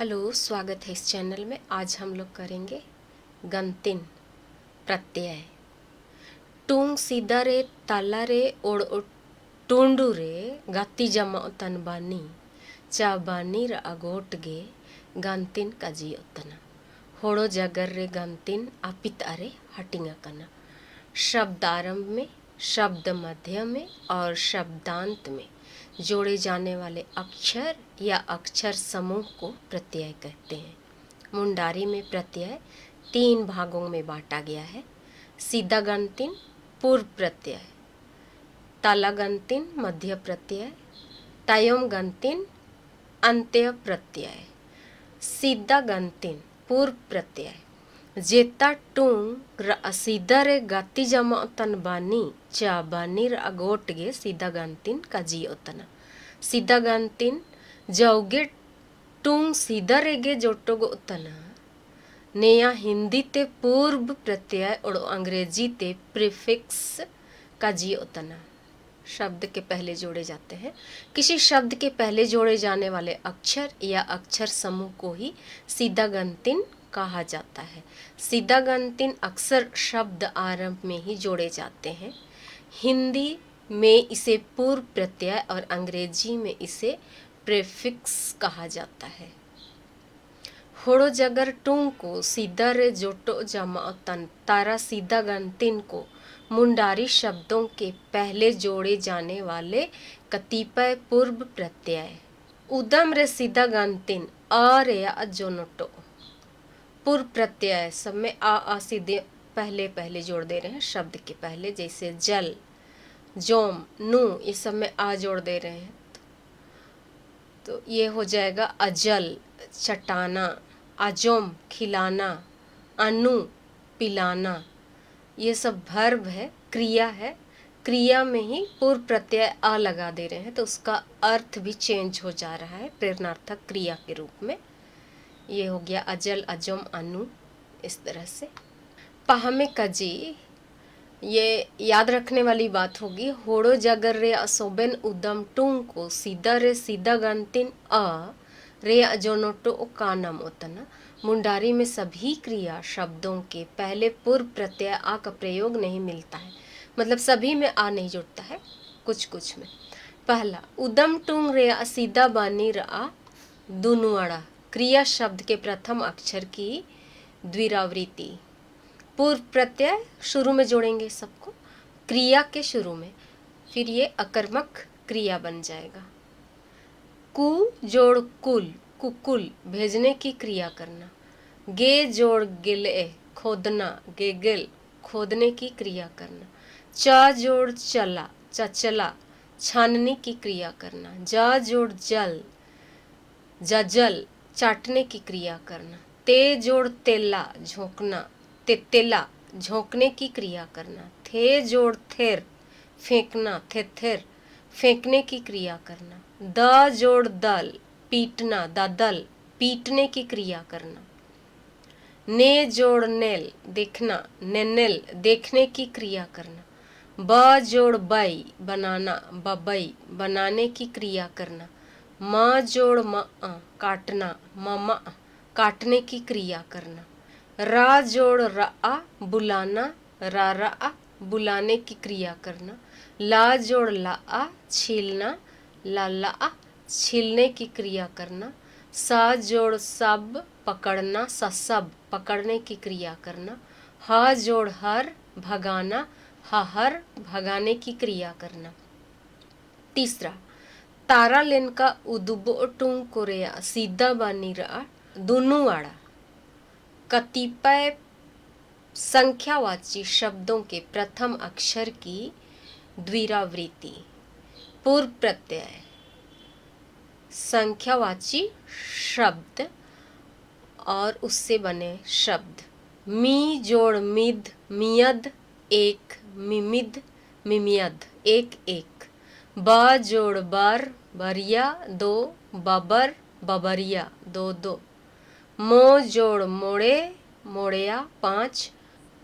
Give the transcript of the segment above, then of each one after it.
Hello, स्वागत है इस चैनल में। आज हम लोग करेंगे गंतिन प्रत्यय। टूंग सीधा रे ताला रे ओड़ टूंडू रे गाती जमा तन बानी चा बानी र अगोट गे गंतिन काजी उतना होड़ो जगर रे गंतिन अपित अरे हटिंगा कना। शब्द आरंभ में, शब्द मध्य में और शब्दांत में जोड़े जाने वाले अक्षर या अक्षर समूह को प्रत्यय कहते हैं। मुंडारी में प्रत्यय 3 भागों में बांटा गया है। सीधा गंतिन पूर्व प्रत्यय, ताला गंतिन मध्य प्रत्यय, तायम गंतिन अंत्य प्रत्यय। सीधा गंतिन पूर्व प्रत्यय जेता टूंग र सीधा रे गाती जमा तन बानी चा बानी र अगोट गे सीधा गंतिन काजी ओतना। सीधा गंतिन जौगे टूंग सीधा रेगे जोटोगो उतना नेया हिंदी ते पूर्व प्रत्यय और अंग्रेजी ते प्रीफिक्स काजी उतना शब्द के पहले जोड़े जाते हैं। किसी शब्द के पहले जोड़े जाने वाले अक्षर या अक्षर समूह को ही सीधा गंतिन कहा जाता है। सीधा गंतिन अक्सर शब्द आरंभ में ही जोड़े जाते हैं। हिंदी में इसे पूर्व प्रत्यय और अंग्रेजी में इसे प्रीफिक्स कहा जाता है। होड़ो जगर टूंग को सीधा रे जोटो जमा तन तारा सीधा गंतिन को मुंडारी शब्दों के पहले जोड़े जाने वाले कतिपय पूर्व प्रत्यय। उदम रे सीधा गंतिन अ रे अजोनोटो पूर्व प्रत्यय सब में आ सीधे पहले पहले जोड़ दे रहे हैं शब्द के पहले, जैसे जल, जोम, नू, ये सब में आ जोड़ दे रहे हैं तो ये हो जाएगा अजल चटाना, अजोम खिलाना, अनु पिलाना। ये सब वर्ब है, क्रिया है। क्रिया में ही पूर्व प्रत्यय आ लगा दे रहे हैं तो उसका अर्थ भी चेंज हो जा रहा है प्रेरणार्थक क्रिया के रूप में। ये हो गया अजल, अजोम, अनु, इस तरह से। पहमे कजी, ये याद रखने वाली बात होगी। होड़ो जगर रे असोबेन उदम टूंग को सीधा रे सीधा गंतिन अ रे अजोनोटो कानम उतना। मुंडारी में सभी क्रिया शब्दों के पहले पूर्व प्रत्यय आ का प्रयोग नहीं मिलता है, मतलब सभी में आ नहीं जुड़ता है, कुछ कुछ में। पहला उदम टूंग रे सीधा बानी रा दुनुआड़ा, क्रिया शब्द के प्रथम अक्षर की द्विरावृत्ति। पूर्व प्रत्यय शुरू में जोड़ेंगे सबको, क्रिया के शुरू में, फिर ये अकर्मक क्रिया बन जाएगा। कु जोड़ कुल, कुकुल, भेजने की क्रिया करना। गे जोड़ गिले, खोदना, गेगिल, खोदने की क्रिया करना। चा जोड़ चला, चचला, छानने की क्रिया करना। जा जोड़ जल, जजल, चाटने की क्रिया करना। ते जोड़ तेला, झोंकना, तेतेला, झोंकने की क्रिया करना। थे जोड़ थेर, फेंकना, थेथेर, फेंकने की क्रिया करना। द जोड़ दल, पीटना, दादल, पीटने की क्रिया करना। ने जोड़ नेल, देखना, नेनेल, देखने की क्रिया करना। ब जोड़ बई, बनाना, बबई, बनाने की क्रिया करना। म जोड़ म, काटना, ममा, काटने की क्रिया करना। रा जोड़ रा, बुलाना, रा, बुलाने की क्रिया करना। ला जोड़ ला, छीलना, ला, छीलने की क्रिया करना। सा जोड़ सब, पकड़ना, सब, पकड़ने की क्रिया करना। ह जोड़ हर, भगाना, हर, भगाने की क्रिया करना। तीसरा तारा लेन का उदुबो टूंग कोरेया सीधा बानी रा दुनुआड़ा, कतिपय संख्यावाची शब्दों के प्रथम अक्षर की द्विरावृत्ति। पूर्व प्रत्यय संख्यावाची शब्द और उससे बने शब्द। मी जोड़ मिद, मियद, एक, मिमिद, मिमियद, एक एक। ब जोड़ बर, बरिया, दो, बबर, बबरिया, दो दो। मो जोड़ मोड़े, मोड़िया, 5,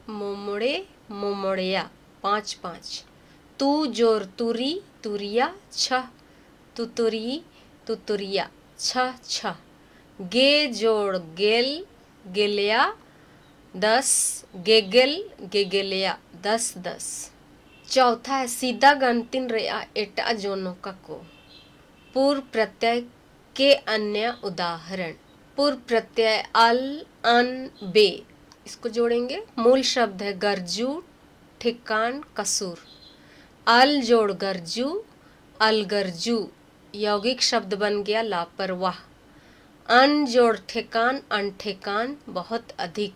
मोमोड़े, मोमोड़िया, 5 5। तू जोड़ तुरी, तुरिया, 6, तुतुरी, तुतुरिया, 6 6। गे जोड़ गेल गेलिया 10, गेगेल गेगेलिया 10 10। चौथा है सीधा गंतिन रेया एटा जोनो का को। पूर्व प्रत्यय के अन्य उदाहरण। पूर्व प्रत्यय अल अन बे, इसको जोड़ेंगे। मूल शब्द है गरजू ठिकान कसूर। अल जोड़ गरजू अलगरजू, यौगिक शब्द बन गया लापरवाह। अन जोड़ ठेकान अनठेकान बहुत अधिक।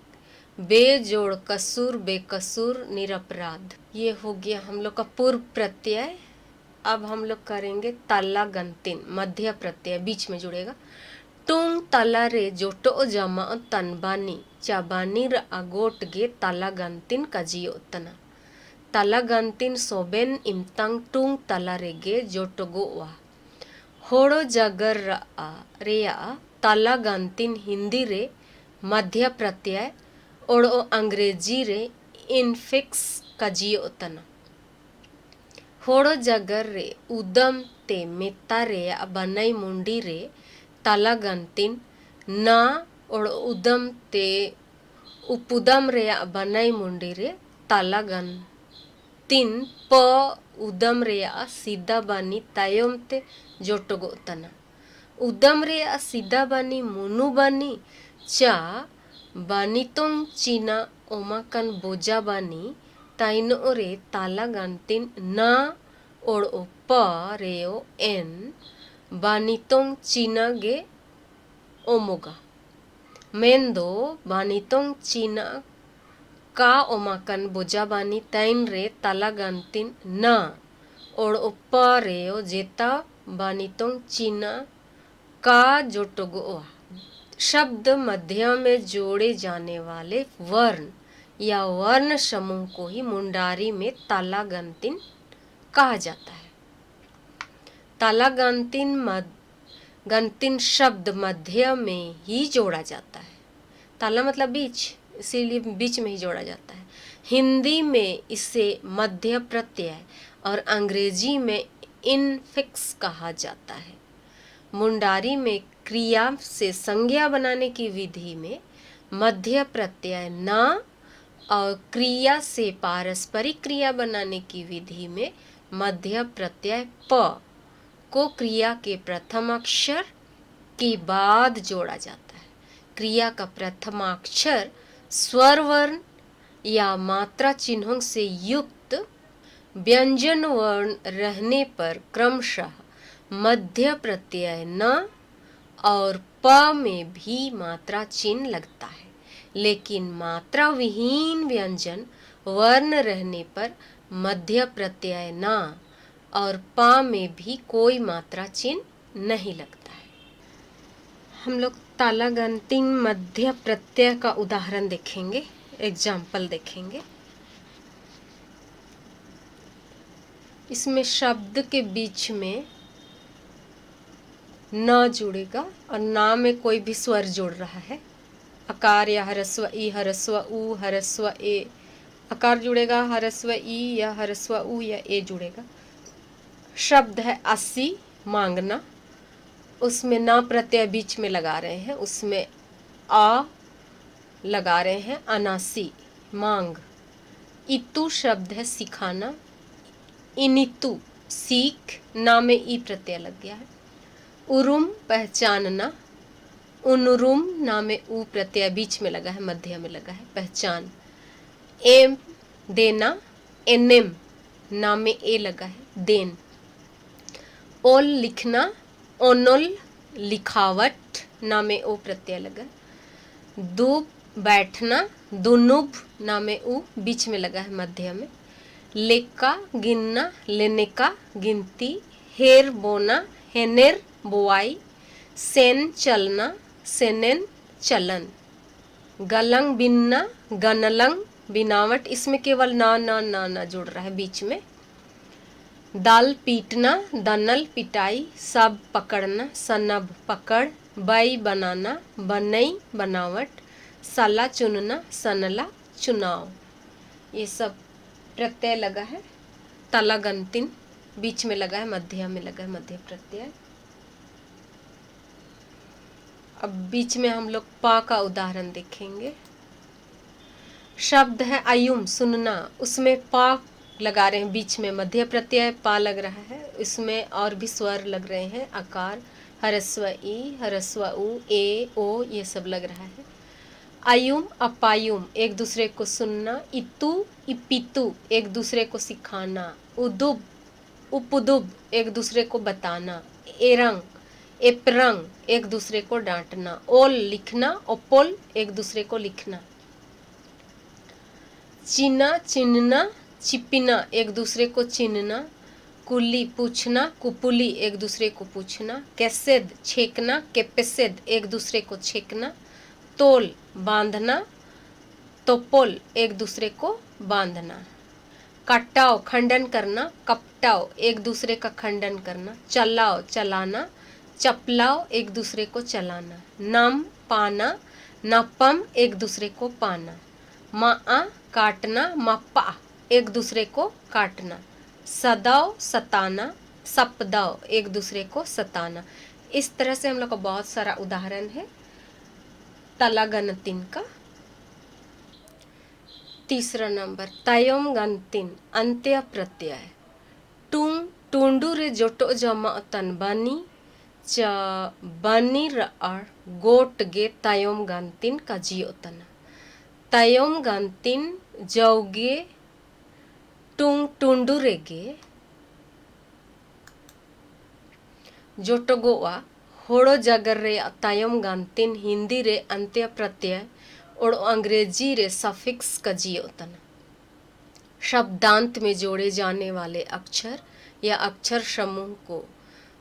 बेजोड़ कसूर बेकसूर निरपराध। ये हो गया हम लोग का पूर्व प्रत्यय। अब हम लोग करेंगे ताला गंतिन, मध्य प्रत्यय बीच में जुड़ेगा। टूंग ताला रे जोटो जमा तनबानी चाबानी र अगोट गे ताला गंतिन कजियो तना। ताला गंतिन सोबेन इमतंग टूंग ताला रे गे जोटोगो वा। होड़ो जगर रेया ताला गंतिन हिंदी रे मध्य प्रत्यय और अंग्रेजी रे इनफिक्स कजियो तना। होड़ो जगर रे उदम ते मेता रे बनई मुंडी रे ताला गंतिन ना और उदम ते उपुदम रे बनई मुंडी रे ताला गंतिन प उदम रे सीधा बानी तायम ते जोटगो तना। उदम रे सीधा बानी मुनु बानी चा बानितों चीना ओमाकन बोजा बानी ताइनो रे ताला गंतिन ना और प रेओ एन बानितों चीना गे ओमोगा। मेंदो बानितों चीना का ओमाकन बोजा बानी ताइन रे ताला गंतिन ना और प रेओ जेता बानितों चीना का जोटोगोआ। शब्द मध्य में जोड़े जाने वाले वर्ण या वर्ण समूह को ही मुंडारी में ताला गंतिन कहा जाता है। ताला गंतिन शब्द मध्य में ही जोड़ा जाता है। ताला मतलब बीच, इसीलिए बीच में ही जोड़ा जाता है। हिंदी में इसे मध्य प्रत्यय और अंग्रेजी में इनफिक्स कहा जाता है। मुंडारी में क्रिया से संज्ञा बनाने की विधि में मध्य प्रत्यय न और क्रिया से पारस्परिक क्रिया बनाने की विधि में मध्य प्रत्यय प को क्रिया के प्रथम अक्षर के बाद जोड़ा जाता है। क्रिया का प्रथमाक्षर स्वर वर्ण या मात्रा चिन्हों से युक्त व्यंजन वर्ण रहने पर क्रमशः मध्य प्रत्यय न और प में भी मात्रा चिन्ह लगता है, लेकिन मात्रा विहीन व्यंजन वर्ण रहने पर मध्य प्रत्यय न और प में भी कोई मात्रा चिन्ह नहीं लगता है। हम लोग ताला गंतिन मध्य प्रत्यय का उदाहरण देखेंगे, एग्जाम्पल देखेंगे। इसमें शब्द के बीच में न जुड़ेगा और ना में कोई भी स्वर जुड़ रहा है। अकार या ह्रस्व ई ह्रस्व उ ह्रस्व ए, अकार जुड़ेगा, ह्रस्व ई या ह्रस्व उ या ए जुड़ेगा। शब्द है 80 मांगना, उसमें ना प्रत्यय बीच में लगा रहे हैं, उसमें आ लगा रहे हैं, 79 मांग। इतु शब्द है सिखाना, इनितु सीख, ना में ई प्रत्यय लग गया है। उरुम पहचानना, उनुरुम ना में उ प्रत्यय बीच में लगा है, मध्य में लगा है, पहचान। एम देना, एनेम ना में ए लगा है, देन। ओल लिखना, ओनोल लिखावट ना में ओ प्रत्यय लगा है। दूब बैठना, दुनुब ना में उ बीच में लगा है, मध्य में। लेका गिनना, लेने का गिनती। हेर बोना, हेनेर बुआई। सेन चलना, सेनेन चलन। गलंग बिनना, गनलंग बिनावट, इसमें केवल ना जुड़ रहा है बीच में। दाल पीटना, दनल पिटाई। सब पकड़ना, सनब पकड़। बई बनाना, बनई बनावट। सला चुनना, सनला चुनाव। ये सब प्रत्यय लगा है। ताला गंतिन बीच में लगा है, मध्य में लगा है, मध्य प्रत्यय। अब बीच में हम लोग पा का उदाहरण देखेंगे। शब्द है अयुम, सुनना, उसमें पा लगा रहे हैं, बीच में मध्य प्रत्यय पा लग रहा है, इसमें और भी स्वर लग रहे हैं, आकार, ह्रस्व ई, ह्रस्व उ, ए, ओ, ये सब लग रहा है। अयुम अपायुम, एक दूसरे को सुनना। इतु इपितु, एक दूसरे को सिखाना। उदुब उपदुब, एक दूसरे को बताना। एरंग एपरंग, एक दूसरे को डांटना। ओल लिखना, ओपोल, एक दूसरे को लिखना। चीना चिन्हना, चिपिना, एक दूसरे को चिन्हना। कुली पूछना, कुपुली, एक दूसरे को पूछना। कैसेद छेकना, केपेसेद, एक दूसरे को छेकना। तोल बांधना, तोपोल, एक दूसरे को बांधना। कटाओ खंडन करना, कपटाओ, एक दूसरे का खंडन करना। चलाओ चलाना, चपलाओ, एक दूसरे को चलाना। नम पाना, नपम, एक दूसरे को पाना। मा काटना, मप्पा, एक दूसरे को काटना। सदाओ सताना, सपदाओ, एक दूसरे को सताना। इस तरह से हम लोग का बहुत सारा उदाहरण है तला गणतिन का। तीसरा नंबर तायोम गणतिन, अंत्य प्रत्यय। टूंग टूंडू रे जोटो जमा तन बानी चा बानी र गोट गे तायोम गणतिन का जियो तना। तायोम गणतिन जौगे टूंग टूंडू रे गे जोटो गोवा होड़ो जगर रे तायोम गणतिन हिंदी रे अंत्य प्रत्यय और अंग्रेजी रे सफिक्स का जियो तना। शब्दांत में जोड़े जाने वाले अक्षर या अक्षर समूह को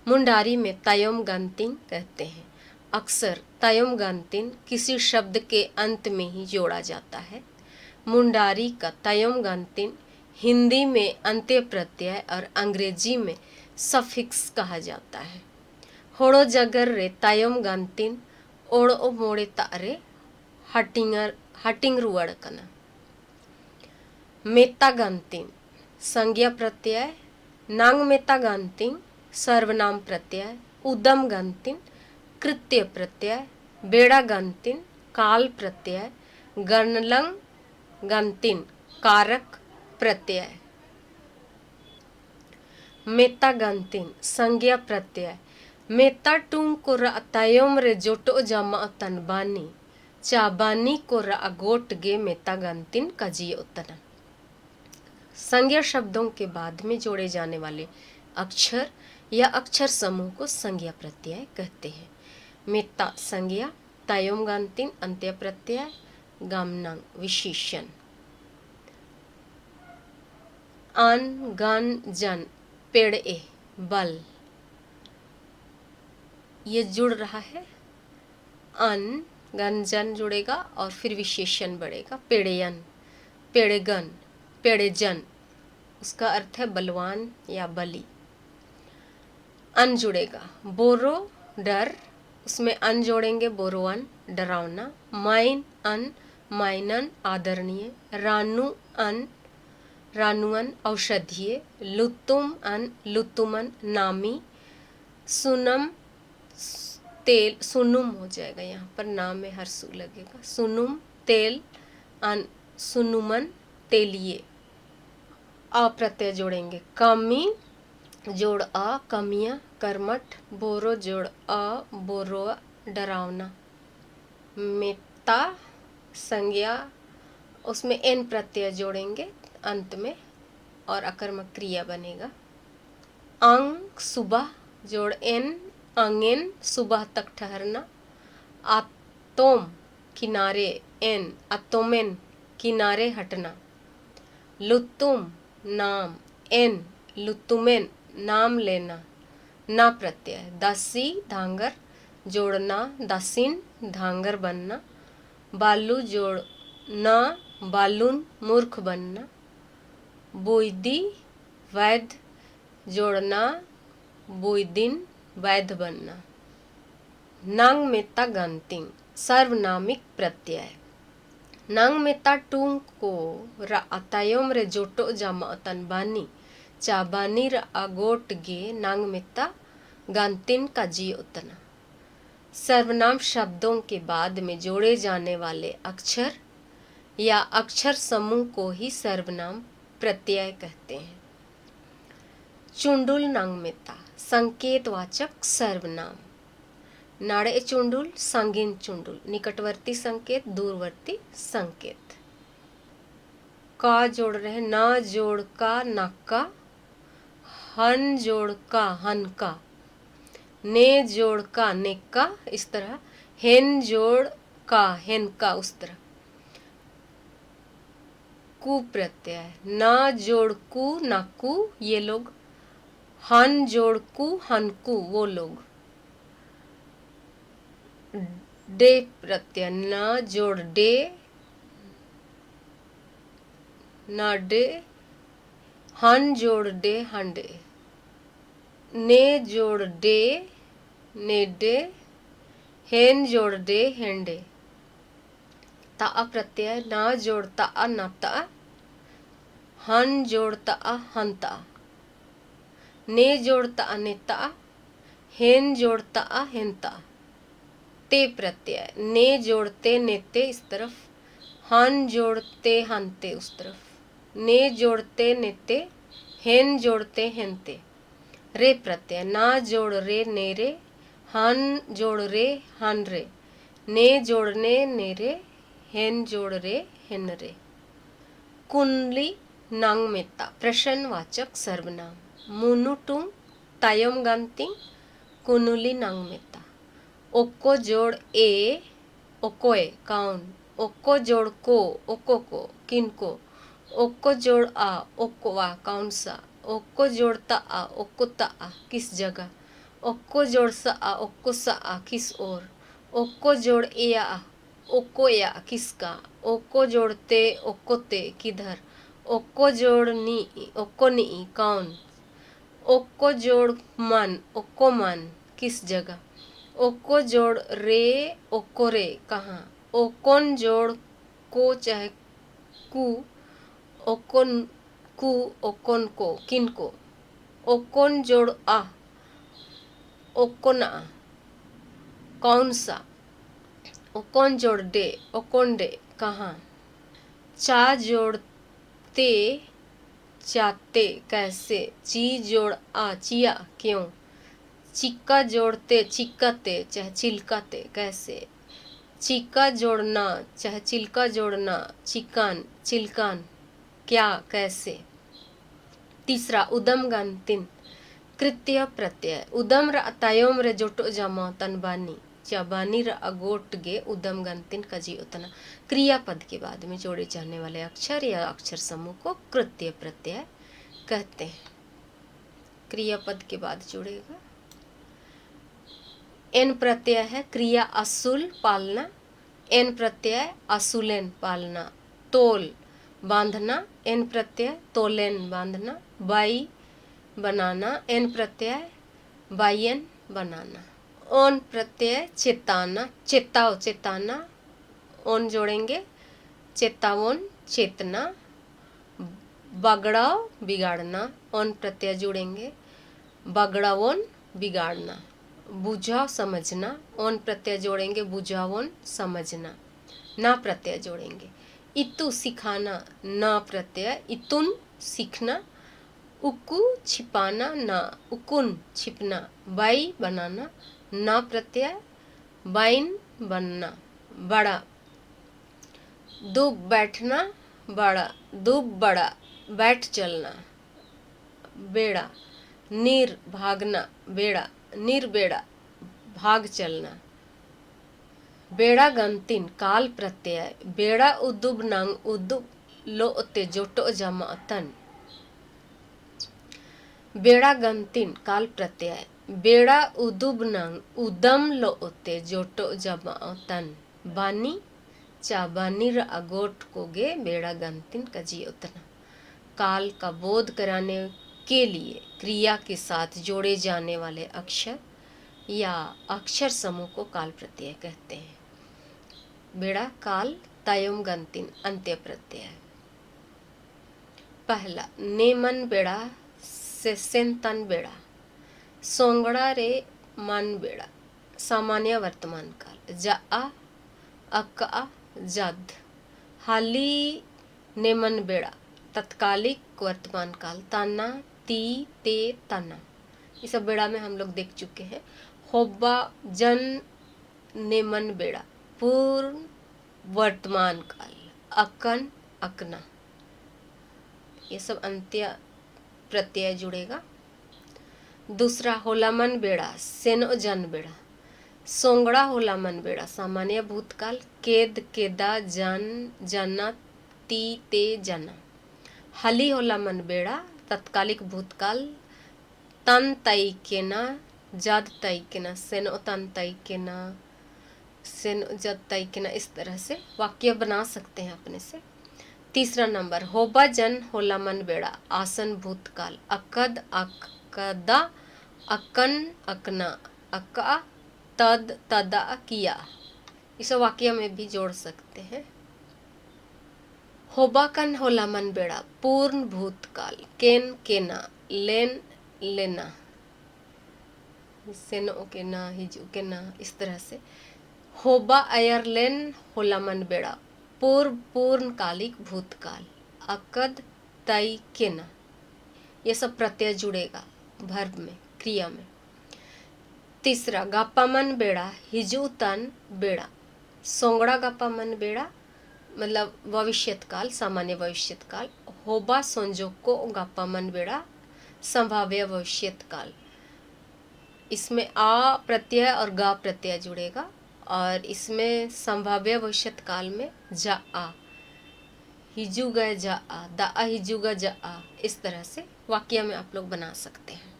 मुंडारी में तायोम गणतिन कहते हैं। अक्सर तायोम गणतिन किसी शब्द के अंत में ही जोड़ा जाता है। मुंडारी का तायोम गणतिन हिंदी में अंत्य प्रत्यय और अंग्रेजी में सफिक्स कहा जाता है। होड़ो जगर रे तायोम गणतिन ओड़ो मोड़े तारे हटिंग रुवड़ कना। मेता गणतिन संज्ञा प्रत्यय। नांग मेता गणतिन सर्वनाम प्रत्यय। उदम गणतिन कृत्य प्रत्यय। बेड़ा गणतिन काल प्रत्यय। गणलंग गणतिन कारक प्रत्यय। मेता गणतिन संज्ञा प्रत्यय। मेता टूंग को तायोम रे जोटो जमा तन बानी चा बानी को गोट गे मेता गणतिन का जियो तना। संज्ञा शब्दों के बाद में जोड़े जाने वाले अक्षर या अक्षर समूह को संज्ञा प्रत्यय कहते हैं। मेता संज्ञा, तायोम गणतिन अंत्य प्रत्यय, गामनांग विशेषण। अन गन जन पेड़े बल, ये जुड़ रहा है। अन गन जन जुड़ेगा और फिर विशेषण बढ़ेगा। पेड़ेयन, पेड़ेगन, पेड़ेजन, उसका अर्थ है बलवान या बली। अन जुड़ेगा। बोरो डर, उसमें अन जोड़ेंगे, बोरोअन डरावना। माइन अन, माइनन आदरणीय। रानू अन, रानुअन औषधीय। लुतुम अन, लुतुमन नामी। सुनम तेल, सुनुम हो जाएगा, यहाँ पर नाम में हर्सु लगेगा। सुनुम तेल अन, सुनुमन तेलिए। अप्रत्यय जोड़ेंगे। कमी जोड़ अ, कमियाँ कर्मठ। बोरो जोड़ अ, बोरो डरावना। मेता संज्ञा, उसमें एन प्रत्यय जोड़ेंगे अंत में और अकर्मक क्रिया बनेगा। अंग सुबह जोड़ एन, अंगेन, सुबह तक ठहरना। आतोम किनारे एन, अतोमेन किनारे हटना। लुतुम नाम एन, लुतुमेन नाम लेना। ना प्रत्यय। दासी धांगर जोड़ना, दासीन धांगर बनना। बालू जोड़ न, बालून मूर्ख बनना। बुइदी वैद्य जोड़ना, बुइदिन वैद्य बनना। नांग मेता गणतिन सर्वनामिक प्रत्यय। नांग मेता टूंग को तायोम रे जोटो जमा तन बानी चा बानी र अगोट गे नांग मेता गणतिन का जियो तना। सर्वनाम शब्दों के बाद में जोड़े जाने वाले अक्षर या अक्षर समूह को ही सर्वनाम प्रत्यय कहते हैं। चुंडुल नंगमिता संकेतवाचक सर्वनाम। नाड़े चुंडुल संगीन चुंडुल, निकटवर्ती संकेत दूरवर्ती संकेत। का जोड़ रहे, ना जोड़ का नक्का, हन जोड़ का हनका, ने जोड़ का नेक्का, इस तरह। हेन जोड़ का हेनका, उस तरह। कु प्रत्यय, ना जोड़ कु नाकू, ये लोग। हन जोड़ कु हनकू, वो लोग। डे प्रत्यय, ना जोड़ डे ना डे, हन जोड़ डे हंडे, ने जोड़ डे ने डे, हेन जोड़ डे हेंडे। ता प्रत्यय, ना जोड़ ता नाता, हन जोड़ ता हंता, ने जोड़ ता नेता, हेन जोड़ ता हेंता। ते प्रत्यय, ने जोड़ते नेते, इस तरफ। हन जोड़ते हंते, उस तरफ। ने जोड़ते नेते, हेन जोड़ते हेंते। रे प्रत्यय, ना जोड़ रे ने रे, हन जोड़ रे हन रे, ने जोड़ने ने रे, हेन जोड़ रे हेन रे। कुंडली नंगमेता प्रश्नवाचक सर्वनाम। मुनुटुंग तायम गंतिंग कुनुली नंगमेता। ओक्को जोड़ ए ओकोए कौन, ओक्को जोड़ को ओको को किनको, ओक्को जोड़ आ ओक्कोवा कौन सा, ओक्को जोड़ ता आ ओक्को ता आ किस जगह, ओक्को जोड़ सा आ ओक्को सा आ किस ओर, ओक्को जोड़ ए आ ओक्को या किसका, ओक्को जोड़ते ओक्को ते किधर, ओक्को जोड़ नी ओक्को नी कौन, ओक्को जोड़ मन ओक्को मन किस जगह, ओक्को जोड़ रे ओक्को रे कहाँ, ओकोन जोड़ को चाहे कु, ओकोन कु ओकोन को किनको, ओकोन जोड़ आ ओकोना कौन सा, ओकोन जोड़ डे ओकोन डे कहाँ। चा जोड़ते चाहते कैसे, ची जोड़ आ चिया क्यों, चिक्का जोड़ते चिक्काते चाहे चिल्काते कैसे, चिक्का जोड़ना चाहे चिल्का जोड़ना चिकान चिल्कान क्या कैसे। तीसरा उदम गंतिन कृत्य प्रत्यय। उदम र तायोम रे जोटो जमा तन बानी चा बानी र अगोट गे उदम गंतिन कजी उतना। क्रियापद के बाद में जोड़े जाने वाले अक्षर या अक्षर समूह को कृत्य प्रत्यय कहते हैं। क्रियापद के बाद जुड़ेगा। एन प्रत्यय है क्रिया असुल पालना, एन प्रत्यय असुलेन पालना। तोल बांधना, एन प्रत्यय तोलेन बांधना। By banana, N Pratyaya Bayern banana. Own Pratyaya चेताना, चेताओ चेताना, own जोड़ेंगे चेतावन चेतना। बगड़ाओ बिगाड़ना, ओन प्रत्यय जोड़ेंगे बगड़ावन बिगाड़ना। बुझाओ समझना, ओन प्रत्यय जोड़ेंगे बुझावन समझना। ना प्रत्यय जोड़ेंगे इतु सिखाना, ना प्रत्यय इतुन सीखना। उकु छिपाना, ना उकुन छिपना। बाई बनाना, ना प्रत्यय बाइन बनना। बड़ा दुब बैठना, बड़ा दुब बड़ा बैठ चलना। बेड़ा नीर भागना, बेड़ा नीर बेड़ा भाग चलना। बेड़ा गंतिन काल प्रत्यय। बेड़ा उदुब नंग उदुब लोते जोटो जमा तन। बेड़ा गंतिन काल प्रत्यय। बेड़ा उदुब नंग उदम लोते जोटो जमा तन। बानी चा बानी र अगोट को गे बेड़ा गंतिन कजी उतना। काल का बोध कराने के लिए क्रिया के साथ जोड़े जाने वाले अक्षर या अक्षर समूह को काल प्रत्यय कहते हैं। बेड़ा काल तायम गंतिन अंत्य प्रत्यय। पहला नेमन बेड़ा से सेन तन बेड़ा। सोंगड़ा रे मन बेड़ा सामान्य वर्तमान काल। जा अका जद। हाली नेमन बेड़ा तत्कालिक वर्तमान काल। ताना ती ते तना, ये सब बेड़ा में हम लोग देख चुके हैं। होब्बा जन नेमन बेड़ा पूर्ण वर्तमान काल। अकन अकना, ये सब अंत्य प्रत्यय जुड़ेगा। दूसरा होलामन बेड़ा सेनो जन बेड़ा। सोंगड़ा होलामन बेड़ा सामान्य भूतकाल। केद केदा जन जना ती ते जना। हली होलामन बेड़ा तत्कालिक भूतकाल। तन तई केना जद तई केना। सेनो तन तई केना सेनो जद तई केना, इस तरह से वाक्य बना सकते हैं अपने से। तीसरा नंबर होबा जन होलामन बेड़ा आसन भूतकाल। अकद अकदा अकन अकना अका तद तदा किया, इस वाक्य में भी जोड़ सकते हैं। होबाकन होलामन बेड़ा पूर्ण भूतकाल। केन केना लेन लेना सेनो केना हिजू केना, इस तरह से। होबा अयरलेन होलामन बेड़ा पूर्व पूर्णकालिक भूतकाल। अकद तई केना, ये सब प्रत्यय जुड़ेगा वर्ब में, क्रिया में। तीसरा गापामन बेड़ा हिजू तन बेड़ा। सोंगड़ा गापामन बेड़ा मतलब भविष्यत काल, सामान्य भविष्यत काल। होबा संजोको गापामन बेड़ा संभाव्य भविष्यत काल। इसमें आ प्रत्यय और गा प्रत्यय जुड़ेगा और इसमें संभाव्य भविष्यत काल में जा आ हिजू गए जा आ दा हिजू गा जा आ, इस तरह से वाक्य में आप लोग बना सकते हैं।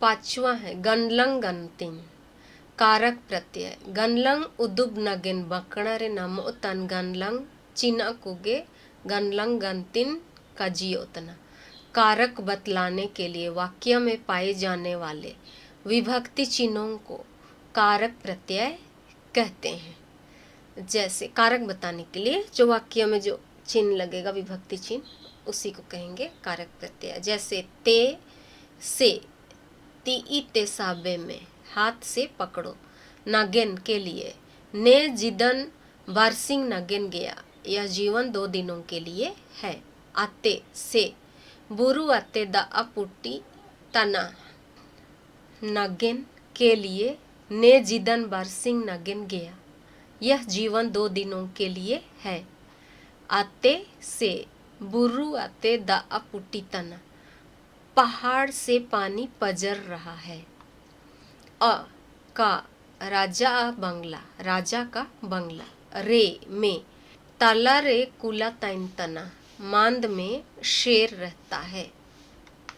पांचवा है गनलंग गनतिन कारक प्रत्यय। गनलंग उदुब नगिन बकणरे नमो तन गनलंग चिना कुगे गनलंग गनतिन का जियोतना। कारक बतलाने के लिए वाक्य में पाए जाने वाले विभक्ति चिन्हों को कारक प्रत्यय कहते हैं। जैसे कारक बताने के लिए जो वाक्य में जो चिन्ह लगेगा, विभक्ति चिन्ह, उसी को कहेंगे कारक प्रत्यय। जैसे ते से, ती ते साबे में, हाथ से पकड़ो। नागिन के लिए, ने जिदन बारसिंग नागिन गया, यह जीवन 2 दिनों के लिए है। आते से, बुरु आते दा पुट्टी तना। नागिन के लिए, ने जिदन बारसिंग नागिन गया, यह जीवन 2 दिनों के लिए है। आते से, बुरु आते दा पुट्टी तना, पहाड़ से पानी पजर रहा है। अ का राजा बंगला, राजा का बंगला। रे में, ताला रे कुला तैन तना, मांद में शेर रहता है।